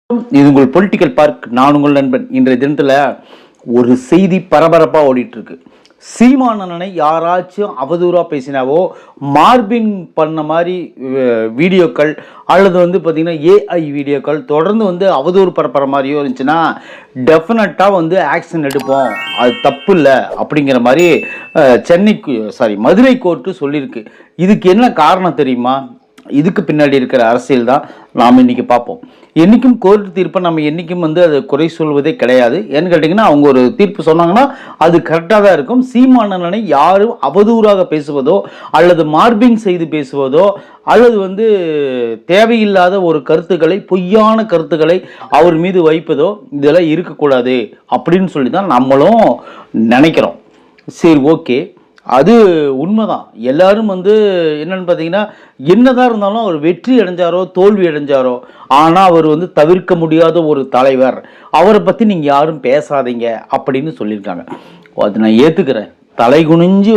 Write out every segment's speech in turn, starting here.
இது உங்கள் political park. நான் உங்கள் நண்பன். இன்றைய தினத்தில் ஒரு செய்தி பரபரப்பாக ஓடிட்டு இருக்கு. சீமானனை யாராச்சும் அவதூறாக பேசினாவோ, மார்பிங் பண்ண மாதிரி வீடியோக்கள் அல்லது பார்த்தீங்கன்னா ஏஐ வீடியோக்கள் தொடர்ந்து அவதூறு பரப்புற மாதிரியோ இருந்துச்சுன்னா டெஃபினட்டாக ஆக்ஷன் எடுப்போம், அது தப்பு இல்லை அப்படிங்கிற மாதிரி மதுரை கோர்ட்டு சொல்லியிருக்கு. இதுக்கு என்ன காரணம் தெரியுமா? இதுக்கு பின்னாடி இருக்கிற அரசியல் தான் நாம் இன்னைக்கு பார்ப்போம். என்றைக்கும் கோர்ட்டு தீர்ப்பை நம்ம என்றைக்கும் அதை குறை சொல்வதே கிடையாது. ஏன்னு கேட்டிங்கன்னா, அவங்க ஒரு தீர்ப்பு சொன்னாங்கன்னா அது கரெக்டாக தான் இருக்கும். சீமானனை யாரும் அவதூறாக பேசுவதோ அல்லது மார்பிங் செய்து பேசுவதோ அல்லது தேவையில்லாத ஒரு கருத்துக்களை, பொய்யான கருத்துக்களை அவர் மீது வைப்பதோ இதெல்லாம் இருக்கக்கூடாது அப்படின்னு சொல்லி தான் நம்மளும் நினைக்கிறோம். சரி, ஓகே, அது உண்மைதான். எல்லாரும் என்னன்னு பார்த்தீங்கன்னா, என்னதான் இருந்தாலும் அவர் வெற்றி அடைஞ்சாரோ தோல்வி அடைஞ்சாரோ, ஆனால் அவர் தவிர்க்க முடியாத ஒரு தலைவர், அவரை பற்றி நீங்கள் யாரும் பேசாதீங்க அப்படின்னு சொல்லியிருக்காங்க. அது நான் ஏற்றுக்கிறேன். தலை குனிஞ்சு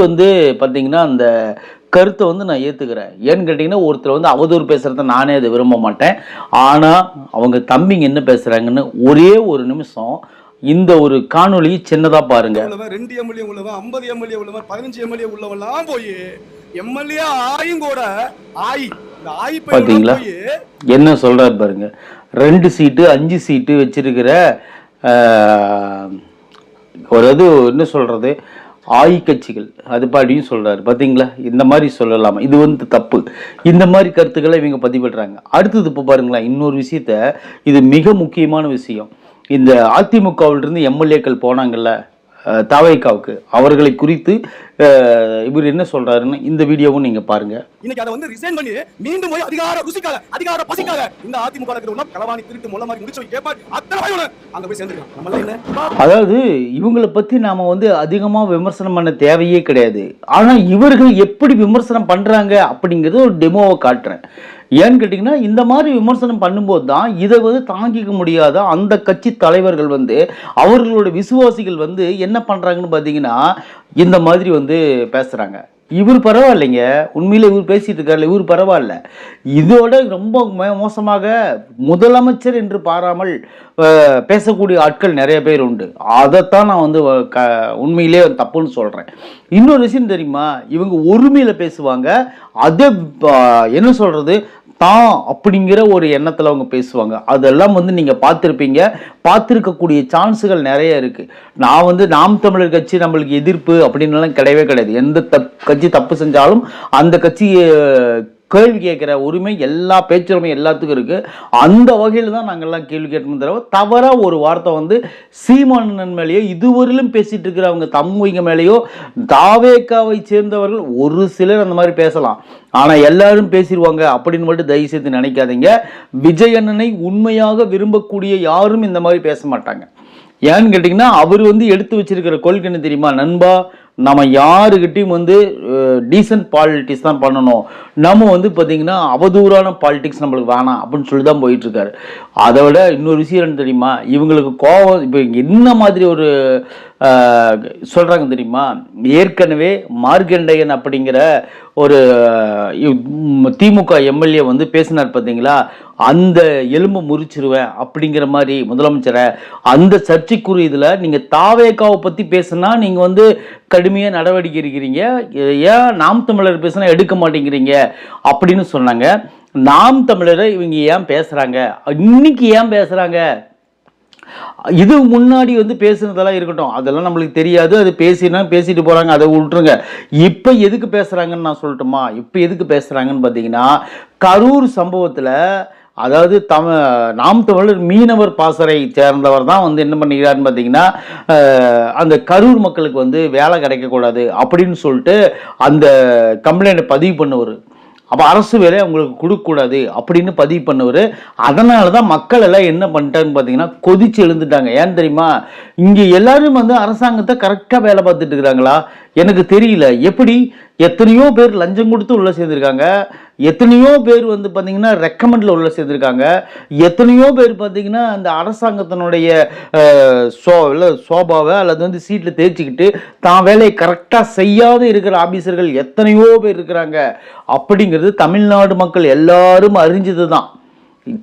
பார்த்தீங்கன்னா அந்த கருத்தை நான் ஏற்றுக்கிறேன். ஏன்னு கேட்டிங்கன்னா, ஒருத்தர் அவதூறு பேசுகிறத நானே அதை விரும்ப மாட்டேன். ஆனால் அவங்க தம்பிங்க என்ன பேசுகிறாங்கன்னு ஒரே ஒரு நிமிஷம் இந்த ஒரு காணொளி சின்னதா பாருங்க. 2 எம்எல்ஏ உள்ளவன், 50 எம்எல்ஏ உள்ளவன், 15 எம்எல்ஏ உள்ளவெல்லாம் போய் எம்எல்ஏ ஆயும் கூட பாத்தீங்களா என்ன சொல்றாரு பாருங்க. 2 சீட்டு 5 சீட்டு வச்சிருக்கிற ஒரு என்ன சொல்றது கட்சிகள் அது பாடியும் சொல்றாரு. பாத்தீங்களா, இந்த மாதிரி சொல்லலாமா? இது தப்பு. இந்த மாதிரி கருத்துக்களை இவங்க பதிவிடுறாங்க. அடுத்தது இப்போ பாருங்களேன், இன்னொரு விஷயத்த, இது மிக முக்கியமான விஷயம். இந்த அதிமுகவிலிருந்து எம்எல்ஏக்கள் போனாங்கல்ல தவைக்காவுக்கு, அவர்களை குறித்து இவர் என்ன சொல்றாருன்னு இந்த வீடியோவும் நீங்க பாருங்க. இன்னைக்கு அதை ரிசைன் பண்ணி மீண்டும் போய் அதிகார ருசிக்காக, அதிகார பசிக்காக இந்த அதிமுக இருக்கிற களவாணி திருட்டு முள்ள மாதிரி முடிச்சு கேட்பார் அத்தனை அங்க போய் சேர்ந்துருக்காங்க. நம்ம என்ன, அதாவது இவங்களை பத்தி நாம அதிகமா விமர்சனம் பண்ண தேவையே கிடையாது. ஆனா இவர்கள் எப்படி விமர்சனம் பண்றாங்க அப்படிங்கறது ஒரு டெமோவை காட்டுறேன். ஏன்னு கேட்டிங்கன்னா, இந்த மாதிரி விமர்சனம் பண்ணும்போது தான் இதை தாங்கிக்க முடியாத அந்த கட்சி தலைவர்கள் அவர்களோட விசுவாசிகள் என்ன பண்ணுறாங்கன்னு பார்த்தீங்கன்னா, இந்த மாதிரி பேசுகிறாங்க. இவர் பரவாயில்லைங்க, உண்மையில இவர் பேசிட்டு இருக்காருல்ல, இவர் பரவாயில்ல. இதோட ரொம்ப மோசமாக முதலமைச்சர் என்று பாராமல் பேசக்கூடிய ஆட்கள் நிறைய பேர் உண்டு. அதைத்தான் நான் உண்மையிலே தப்புன்னு சொல்கிறேன். இன்னொரு விஷயம் தெரியுமா, இவங்க ஒருமையில் பேசுவாங்க. அதை என்ன சொல்கிறது தான் அப்படிங்கிற ஒரு எண்ணத்தில் அவங்க பேசுவாங்க. அதெல்லாம் நீங்கள் பார்த்துருப்பீங்க. பார்த்துருக்கக்கூடிய சான்ஸுகள் நிறைய இருக்குது. நான் நாம் தமிழர் கட்சி நம்மளுக்கு எதிர்ப்பு அப்படின்லாம் கிடையவே கிடையாது. எந்த கட்சி தப்பு செஞ்சாலும் அந்த கட்சி கேள்வி கேட்குற உரிமை, எல்லா பேச்சுரிமை எல்லாத்துக்கும் இருக்குது. அந்த வகையில் தான் நாங்கள்லாம் கேள்வி கேட்கணும். தவறாக ஒரு வார்த்தை சீமானன் மேலேயோ இதுவரையிலும் பேசிகிட்டு இருக்கிற அவங்க தம்பிங்க மேலேயோ தாவேக்காவை சேர்ந்தவர்கள் ஒரு சிலர் அந்த மாதிரி பேசலாம். ஆனால் எல்லாரும் பேசிடுவாங்க அப்படின்னு மட்டும் தயவு செய்து நினைக்காதீங்க. விஜய் அண்ணனை உண்மையாக விரும்பக்கூடிய யாரும் இந்த மாதிரி பேச மாட்டாங்க. ஏன்னு கேட்டிங்கன்னா, அவர் எடுத்து வச்சிருக்கிற கொள்கை என்ன தெரியுமா நண்பா, நம்ம யாருக்கிட்டையும் டீசன்ட் பாலிட்டிக்ஸ் தான் பண்ணணும், நம்ம பார்த்தீங்கன்னா அவதூறான பாலிட்டிக்ஸ் நம்மளுக்கு வேணாம் அப்படின்னு சொல்லி தான் போயிட்டுருக்காரு. அதை விட இன்னொரு விஷயம் என்ன தெரியுமா, இவங்களுக்கு கோபம் இப்போ என்ன மாதிரி ஒரு சொல்கிறாங்க தெரியுமா, ஏற்கனவே மார்கண்டையன் அப்படிங்கிற ஒரு திமுக எம்எல்ஏ பேசினார் பார்த்தீங்களா, அந்த எலும்பு முறிச்சிருவேன் அப்படிங்கிற மாதிரி முதலமைச்சரை, அந்த சர்ச்சைக்குரிய இதில் நீங்கள் தாவேக்காவை பற்றி பேசுனா நீங்கள் கடுமையாக நடவடிக்கை இருக்கிறீங்க, ஏன் நாம் தமிழர் பேசுனா எடுக்க மாட்டேங்கிறீங்க அப்படின்னு சொன்னாங்க. நாம் தமிழரை இவங்க ஏன் பேசுகிறாங்க, இன்னைக்கு ஏன் பேசுகிறாங்க, இது முன்னாடி பேசுனதெல்லாம் இருக்கட்டும், அதெல்லாம் நம்மளுக்கு தெரியாது. அது பேசிட்டு போகிறாங்க, அதை விட்டுருங்க. இப்போ எதுக்கு பேசுகிறாங்கன்னு நான் சொல்லட்டுமா? இப்போ எதுக்கு பேசுகிறாங்கன்னு பார்த்தீங்கன்னா, கரூர் சம்பவத்தில், அதாவது நாம் தமிழர் மீனவர் பாசறை சேர்ந்தவர் தான் என்ன பண்ணிக்கிறாருன்னு பார்த்தீங்கன்னா, அந்த கரூர் மக்களுக்கு வேலை கிடைக்கக்கூடாது அப்படின்னு சொல்லிட்டு அந்த கம்ப்ளைண்ட்டை பதிவு பண்ணுவார். அப்போ அரசு வேலை அவங்களுக்கு கொடுக்கக்கூடாது அப்படின்னு பதிவு பண்ணுவார். அதனால தான் மக்கள் எல்லாம் என்ன பண்ணிட்டாங்கன்னு பார்த்தீங்கன்னா, கொதிச்சு எழுந்துட்டாங்க. ஏன்னு தெரியுமா, இங்கே எல்லாரும் அரசாங்கத்தை கரெக்டாக வேலை பார்த்துட்டு இருக்கிறாங்களா எனக்கு தெரியல. எப்படி எத்தனையோ பேர் லஞ்சம் கொடுத்து உள்ளே சேர்ந்துருக்காங்க, எத்தனையோ பேர் பார்த்தீங்கன்னா ரெக்கமெண்டில் உள்ளே சேர்ந்துருக்காங்க, எத்தனையோ பேர் பார்த்தீங்கன்னா அந்த அரசாங்கத்தினுடைய சோபாவை அல்லது சீட்டில் தேய்ச்சிக்கிட்டு தான் வேலையை கரெக்டாக செய்யாத இருக்கிற ஆபீசர்கள் எத்தனையோ பேர் இருக்கிறாங்க. அப்படிங்கிறது தமிழ்நாடு மக்கள் எல்லாரும் அறிஞ்சது தான்,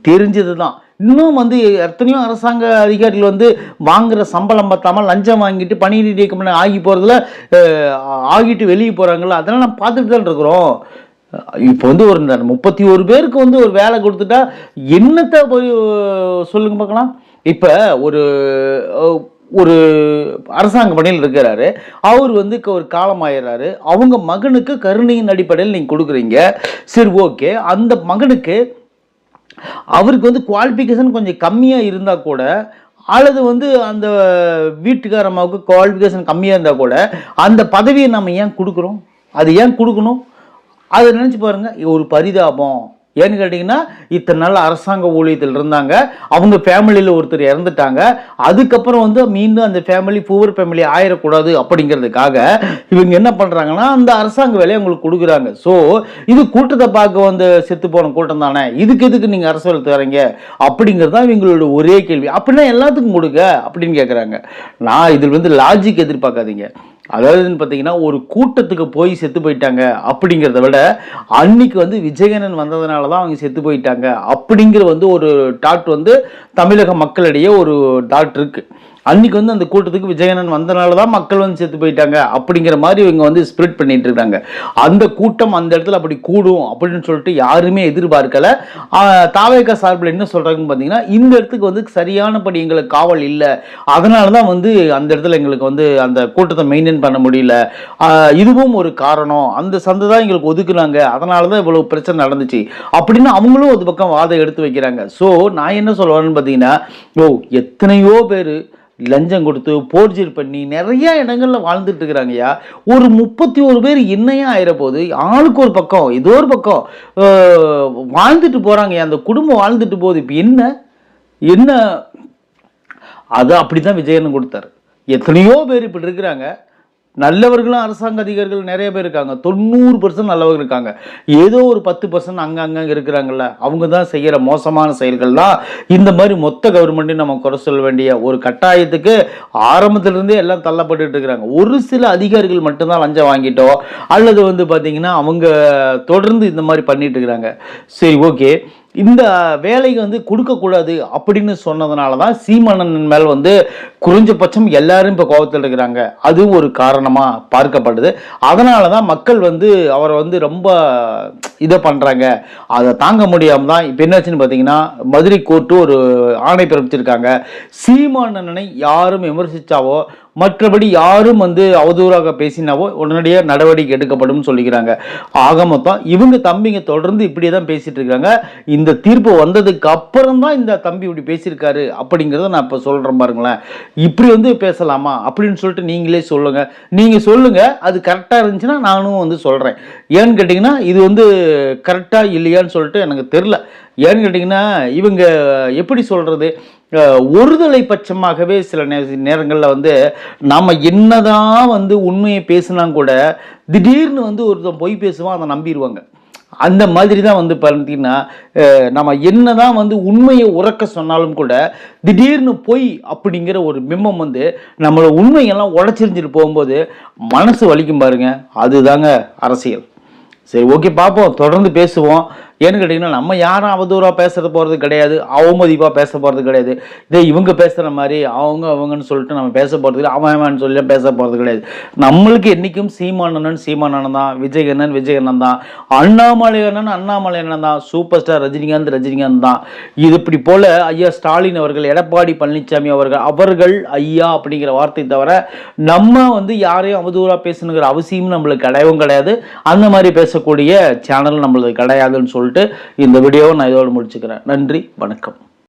தெரிஞ்சது தான். இன்னும் வந்து எத்தனையோ அரசாங்க அதிகாரிகள் வந்து வாங்குற சம்பளம் பத்தாமல் லஞ்சம் வாங்கிட்டு பணி நீக்கம் ஆகி போகிறதுல ஆகிட்டு வெளியே போகிறாங்கல்ல, அதெல்லாம் நம்ம பார்த்துட்டு தான் இருக்கிறோம். இப்போ வந்து ஒரு 31 பேருக்கு வந்து ஒரு வேலை கொடுத்துட்டா என்னத்தை போய் சொல்லுங்க பார்க்கலாம். இப்போ ஒரு ஒரு அரசாங்க பணியில் இருக்கிறாரு, அவர் வந்து ஒரு காலமாயிடுறாரு, அவங்க மகனுக்கு கருணையின் அடிப்படையில் நீங்கள் கொடுக்குறீங்க, சரி ஓகே. அந்த மகனுக்கு அவருக்கு வந்து குவாலிஃபிகேஷன் கொஞ்சம் கம்மியாக இருந்தால் கூட, அல்லது வந்து அந்த வீட்டுக்கார அம்மாவுக்கு குவாலிஃபிகேஷன் கம்மியாக இருந்தால் கூட அந்த பதவியை நம்ம ஏன் கொடுக்குறோம்? அது ஏன் கொடுக்கணும்? அதை நினச்சி பாருங்க, ஒரு பரிதாபம். ஏன்னு கேட்டிங்கன்னா, இத்தனை நாள் அரசாங்க ஊழியத்தில் இருந்தாங்க, அவங்க ஃபேமிலியில் ஒருத்தர் இறந்துட்டாங்க, அதுக்கப்புறம் வந்து மீண்டும் அந்த ஃபேமிலி புவர் ஃபேமிலி ஆயிடக்கூடாது அப்படிங்கிறதுக்காக இவங்க என்ன பண்ணுறாங்கன்னா, அந்த அரசாங்க வேலையை அவங்களுக்கு கொடுக்குறாங்க. ஸோ இது கூட்டத்தை பார்க்க வந்து செத்து போன கூட்டம் தானே, இதுக்கு எதுக்கு நீங்கள் அரசு வேலை தரீங்க அப்படிங்கிறது தான் இவங்களோட ஒரே கேள்வி. அப்படின்னா எல்லாத்துக்கும் கொடுங்க அப்படின்னு கேட்குறாங்க. நான் இதில் வந்து லாஜிக் எதிர்பார்க்காதீங்க. அதாவதுன்னு பார்த்தீங்கன்னா, ஒரு கூட்டத்துக்கு போய் செத்து போயிட்டாங்க அப்படிங்கிறத விட, அன்னைக்கு வந்து விஜயகண்ணன் வந்ததுனால தான் அவங்க செத்து போயிட்டாங்க அப்படிங்கிற வந்து ஒரு டாட் வந்து தமிழக மக்களிடையே ஒரு டாட் இருக்கு. அன்னைக்கு வந்து அந்த கூட்டத்துக்கு விஜயகண்ணன் வந்தனால தான் மக்கள் வந்து செத்து போயிட்டாங்க அப்படிங்கிற மாதிரி இவங்க வந்து ஸ்ப்ரெட் பண்ணிட்டு இருக்காங்க. அந்த கூட்டம் அந்த இடத்துல அப்படி கூடும் அப்படின்னு சொல்லிட்டு யாருமே எதிர்பார்க்கல. தாவேகா சார்பில் என்ன சொல்றாங்கன்னு பார்த்தீங்கன்னா, இந்த இடத்துக்கு வந்து சரியானபடி எங்களுக்கு காவல் இல்லை, அதனால தான் வந்து அந்த இடத்துல எங்களுக்கு வந்து அந்த கூட்டத்தை மெயின்டைன் பண்ண முடியல, இதுவும் ஒரு காரணம், அந்த சந்தை தான் எங்களுக்கு ஒதுக்குனாங்க, அதனால தான் இவ்வளவு பிரச்சனை நடந்துச்சு அப்படின்னு அவங்களும் ஒரு பக்கம் வாதம் எடுத்து வைக்கிறாங்க. ஸோ நான் என்ன சொல்லுவேன்னு பார்த்தீங்கன்னா, எத்தனையோ பேர் லஞ்சம் கொடுத்து போர்ஜரி பண்ணி நிறைய இடங்கள்ல வாழ்ந்துட்டு இருக்கிறாங்கய்யா. ஒரு 31 பேர் என்னையா ஆயிரப்போகுது? ஆளுக்கு ஒரு பக்கம், ஏதோ ஒரு பக்கம் வாழ்ந்துட்டு போறாங்க. அந்த குடும்பம் வாழ்ந்துட்டு போகுது. இப்போ என்ன அது அப்படிதான் விஜயன் கொடுத்தாரு. எத்தனையோ பேர் இப்படி இருக்கிறாங்க. நல்லவர்களும் அரசாங்க அதிகாரிகள் நிறைய பேர் இருக்காங்க. 90% நல்லவர்கள் இருக்காங்க. ஏதோ ஒரு 10% அங்கங்க இருக்கிறாங்கல்ல, அவங்க தான் செய்கிற மோசமான செயல்கள் தான் இந்த மாதிரி மொத்த கவர்மெண்ட்டையும் நம்ம குறை சொல்ல வேண்டிய ஒரு கட்டாயத்துக்கு ஆரம்பத்திலிருந்தே எல்லாம் தள்ளப்பட்டு இருக்கிறாங்க. ஒரு சில அதிகாரிகள் மட்டும்தான் லஞ்சம் வாங்கிட்டோ அல்லது வந்து பார்த்தீங்கன்னா அவங்க தொடர்ந்து இந்த மாதிரி பண்ணிட்டு இருக்கிறாங்க. சரி ஓகே, இந்த வேலைக்கு வந்து கொடுக்கக்கூடாது அப்படின்னு சொன்னதுனால தான் சீமானன் மேல் வந்து குறைஞ்சபட்சம் எல்லாரும் இப்போ கோபத்தில் இருக்கிறாங்க. அதுவும் ஒரு காரணமாக பார்க்கப்படுது. அதனால தான் மக்கள் வந்து அவரை வந்து ரொம்ப இதை பண்ணுறாங்க. அதை தாங்க முடியாமல் தான் இப்போ என்னாச்சுன்னு பார்த்தீங்கன்னா, மதுரை கோர்ட்டு ஒரு ஆணை பிறப்பிச்சிருக்காங்க. சீமானனை யாரும் விமர்சித்தாவோ மற்றபடி யாரும் வந்து அவதூறாக பேசினாவோ உடனடியாக நடவடிக்கை எடுக்கப்படும் சொல்லிக்கிறாங்க. ஆக மொத்தம் இவங்க தம்பிங்க தொடர்ந்து இப்படியே தான் பேசிட்டு இருக்காங்க. இந்த தீர்ப்பு வந்ததுக்கு அப்புறம் தான் இந்த தம்பி இப்படி பேசியிருக்காரு அப்படிங்கிறத நான் இப்போ சொல்கிறேன் பாருங்களேன். இப்படி வந்து பேசலாமா அப்படின்னு சொல்லிட்டு நீங்களே சொல்லுங்க. நீங்கள் சொல்லுங்க, அது கரெக்டாக இருந்துச்சுன்னா நானும் வந்து சொல்கிறேன். ஏன்னு கேட்டிங்கன்னா, இது வந்து கரெக்டாக இல்லையான்னு சொல்லிட்டு எனக்கு தெரில. ஏன்னு கேட்டிங்கன்னா, இவங்க எப்படி சொல்கிறது, ஒருதலை பட்சமாகவே சில நேரங்களில் வந்து நம்ம என்னதான் வந்து உண்மையை பேசினா கூட திடீர்னு வந்து ஒருத்தன் பொய் பேசுவான், அதை நம்பிடுவாங்க. அந்த மாதிரி தான் வந்து பார்த்தீங்கன்னா, நம்ம என்னதான் வந்து உண்மையை உறக்க சொன்னாலும் கூட திடீர்னு பொய் அப்படிங்கிற ஒரு பிம்பம் வந்து நம்மளோட உண்மையெல்லாம் உடச்சிரிஞ்சிட்டு போகும்போது மனசு வலிக்கும் பாருங்க. அதுதாங்க அரசியல். சரி ஓகே, பார்ப்போம், தொடர்ந்து பேசுவோம். ஏன்னு கேட்டிங்கன்னா, நம்ம யாரும் அவதூறாக பேசுறது போகிறது கிடையாது, அவமதிப்பாக பேச போகிறது கிடையாது. இதே இவங்க பேசுகிற மாதிரி அவங்கன்னு சொல்லிட்டு நம்ம பேச போகிறது இல்லை, அவன் சொல்லி பேச போகிறது கிடையாது. நம்மளுக்கு என்றைக்கும் சீமானன் தான், விஜயகண்ணன் தான், அண்ணாமலை அண்ணன் தான், சூப்பர் ஸ்டார் ரஜினிகாந்த் தான். இது இப்படி போல் ஐயா ஸ்டாலின் அவர்கள், எடப்பாடி பழனிசாமி அவர்கள் ஐயா அப்படிங்கிற வார்த்தை தவிர நம்ம வந்து யாரையும் அவதூறாக பேசணுங்கிற அவசியம் நம்மளுக்கு கிடையாது. அந்த மாதிரி பேசக்கூடிய சேனல் நம்மளுக்கு கிடையாதுன்னு சொல்லிட்டு இந்த வீடியோவை நான் இதோடு முடிச்சுக்கிறேன். நன்றி, வணக்கம்.